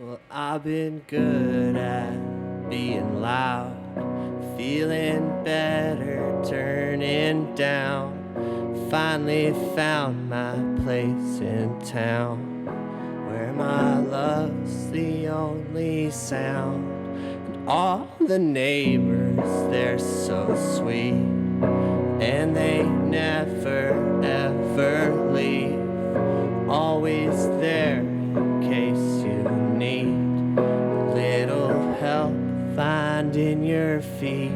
Well, I've been good at being loud, feeling better, turning down. Finally found my place in town, where my love's the only sound. And all the neighbors, they're so sweet, and they never ever leave. Always there in case you need a little help finding your feet.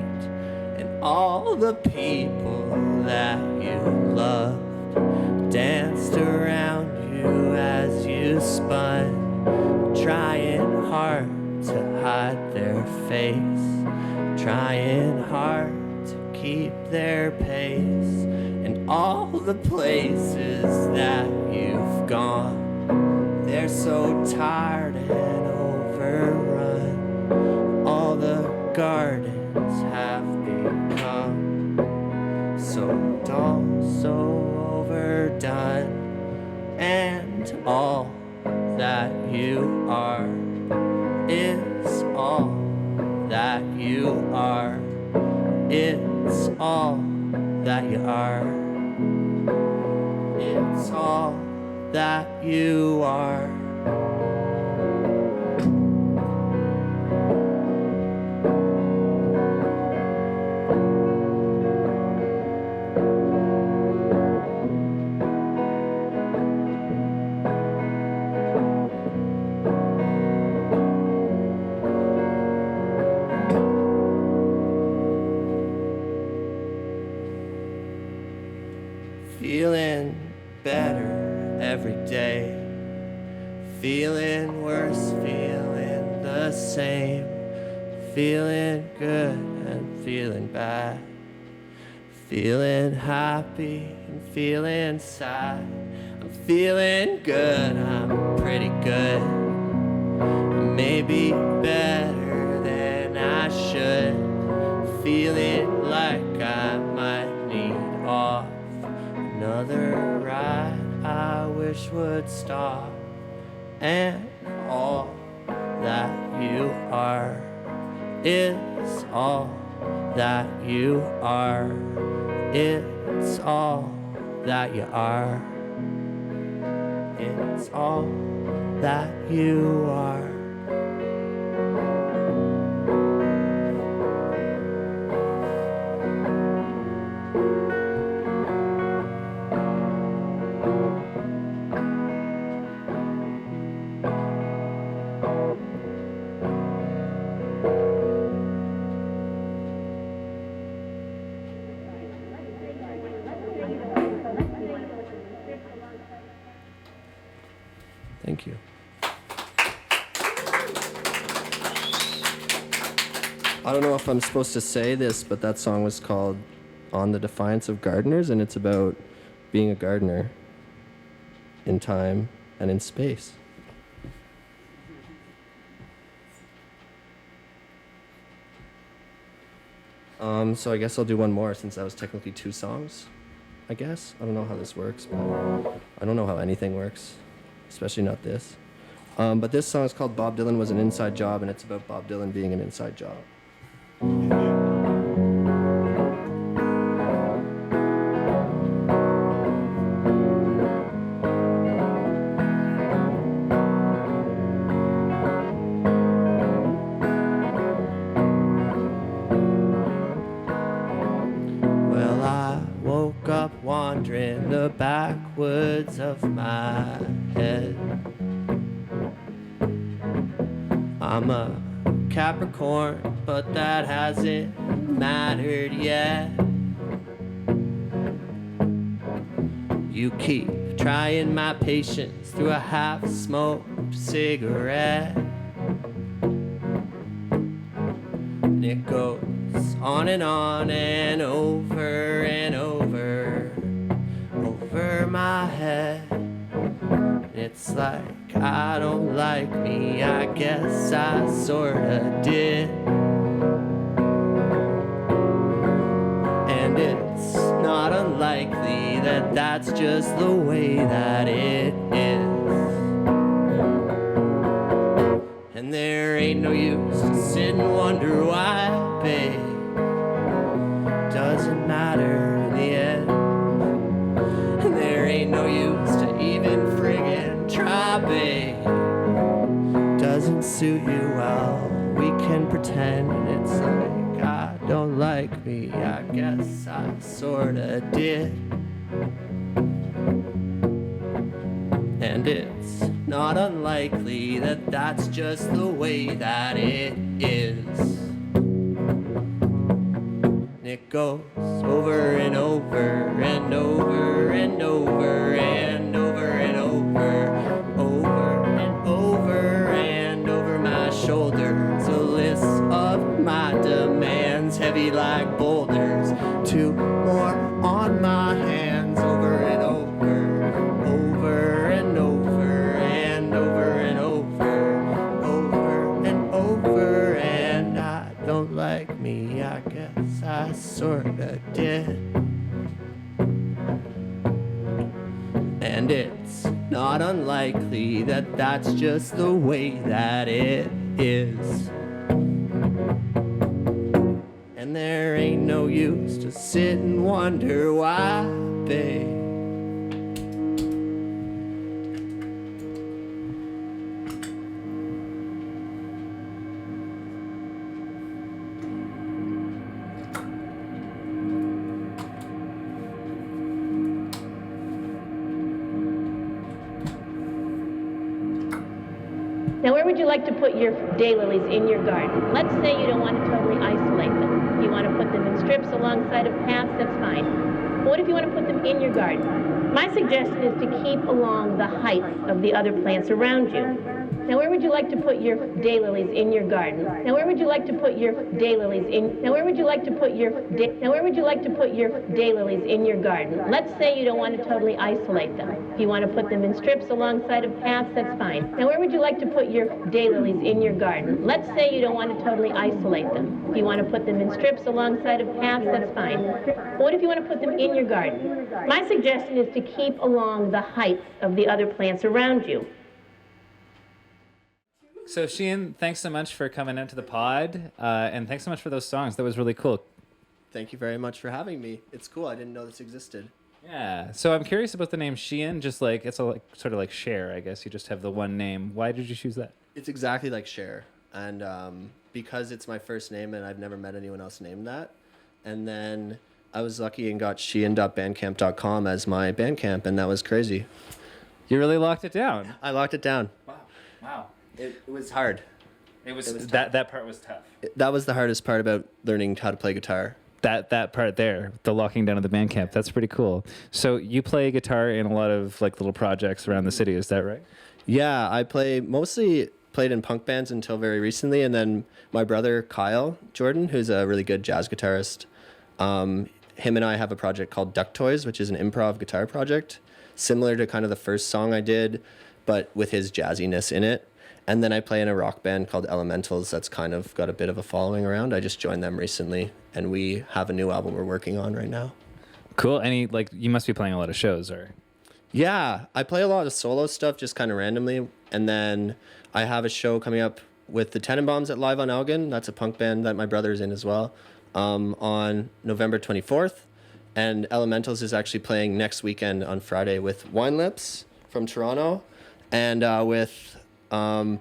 And all the people that you loved danced around you as you spun, trying hard to hide their face, trying hard to keep their pace. And all the places that you've gone, they're so tired and overrun. All the gardens have become so dull, so overdone. And all that you are is all that you are. It's all that you are. It's all that you are. Feeling better every day, same. Feeling good and feeling bad. Feeling happy and feeling sad. I'm feeling good, I'm pretty good. Maybe better than I should. Feeling like I might need off another ride I wish would stop. And all that you are is all that you are. It's all that you are. It's all that you are. Thank you. I don't know if I'm supposed to say this, but that song was called On the Defiance of Gardeners, and it's about being a gardener in time and in space. So I guess I'll do one more since that was technically 2 songs, I guess. I don't know how this works, but I don't know how anything works, especially not this. But this song is called Bob Dylan Was an Inside Job, and it's about Bob Dylan being an inside job. Well, I woke up wandering the backwoods of my head. I'm a Capricorn, but that hasn't mattered yet. You keep trying my patience through a half-smoked cigarette. And it goes on and over and over my head. It's like I don't like me, I guess I sorta did. And it's not unlikely that that's just the way that it is. And there ain't no use to sit and wonder why, babe. Doesn't matter in the end. And there ain't no use to even friggin' try, babe. Doesn't suit you well. We can pretend it's like I don't like me. I guess I sorta did. And it's not unlikely that that's just the way that it is. It goes over and over and over and over and over and over, over and over and over my shoulders. A list of my demands, heavy like boulders. 2 more on my hands, over and over, over and over and over and over, over and over. And I don't like me, I guess I sorta did. And it's not unlikely that that's just the way that it is. And there ain't no use to sit and wonder why, babe. Now, where would you like to put your daylilies in your garden? Let's say you don't want to totally isolate them. You want to put them in strips alongside of paths, that's fine. But what if you want to put them in your garden? My suggestion is to keep along the height of the other plants around you. Now where would you like to put your daylilies in your garden? Now where would you like to put your daylilies in? Now where would you like to put your now where would you like to put your daylilies in your garden? Let's say you don't want to totally isolate them. If you want to put them in strips alongside of paths, that's fine. Now where would you like to put your daylilies in your garden? Let's say you don't want to totally isolate them. If you want to put them in strips alongside of paths, that's fine. But what if you want to put them in your garden? My suggestion is to keep along the heights of the other plants around you. So Sheehan, thanks so much for coming out to the pod, and thanks so much for those songs. That was really cool. Thank you very much for having me. It's cool. I didn't know this existed. Yeah. So I'm curious about the name Sheehan. Just like it's sort of like Cher, I guess. You just have the one name. Why did you choose that? It's exactly like Cher, and because it's my first name and I've never met anyone else named that, and then I was lucky and got sheehan.bandcamp.com as my Bandcamp, and that was crazy. You really locked it down. I locked it down. Wow. It was hard. It was tough. that part was tough. That was the hardest part about learning how to play guitar. That part there, the locking down of the Bandcamp, that's pretty cool. So you play guitar in a lot of like little projects around the city, is that right? Yeah, I mostly played in punk bands until very recently, and then my brother Kyle Jordan, who's a really good jazz guitarist, him and I have a project called Duck Toys, which is an improv guitar project, similar to kind of the first song I did, but with his jazziness in it. And then I play in a rock band called Elementals that's kind of got a bit of a following around. I just joined them recently, and we have a new album we're working on right now. Cool. You must be playing a lot of shows, or? Yeah, I play a lot of solo stuff just kind of randomly. And then I have a show coming up with the Tenenbaums at Live on Elgin. That's a punk band that my brother's in as well, on November 24th. And Elementals is actually playing next weekend on Friday with Wine Lips from Toronto, and with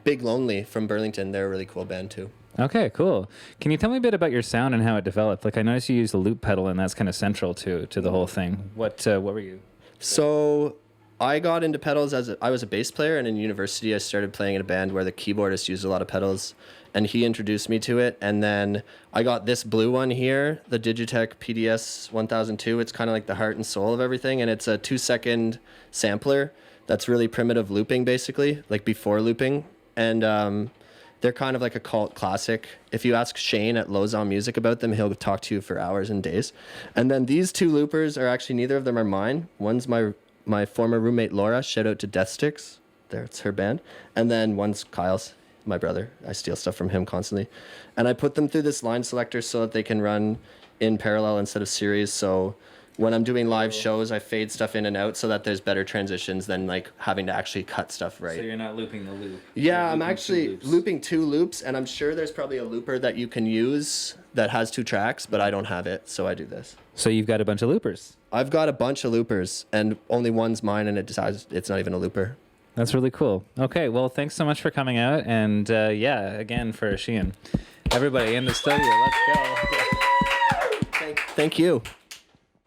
Big Lonely from Burlington. They're a really cool band too. Okay, cool. Can you tell me a bit about your sound and how it developed? Like, I noticed you use the loop pedal, and that's kind of central to the whole thing. What were you? So I got into pedals I was a bass player, and in university I started playing in a band where the keyboardist used a lot of pedals, and he introduced me to it. And then I got this blue one here, the Digitech PDS 1002. It's kind of like the heart and soul of everything, and it's a 2-second sampler that's really primitive looping, basically, like before looping. And they're kind of like a cult classic. If you ask Shane at Lozon Music about them, he'll talk to you for hours and days. And then these two loopers are actually, neither of them are mine. One's my former roommate Laura, shout out to Death Sticks. There, it's her band. And then one's Kyle's, my brother. I steal stuff from him constantly. And I put them through this line selector so that they can run in parallel instead of series. So when I'm doing live shows, I fade stuff in and out so that there's better transitions than like having to actually cut stuff right. So you're not looping the loop. Yeah, I'm actually looping 2 loops, and I'm sure there's probably a looper that you can use that has 2 tracks, but I don't have it, so I do this. So you've got a bunch of loopers. I've got a bunch of loopers, and only one's mine, and it decides it's not even a looper. That's really cool. Okay, well, thanks so much for coming out, and yeah, again for Sheehan. Everybody in the studio, let's go. Thank you.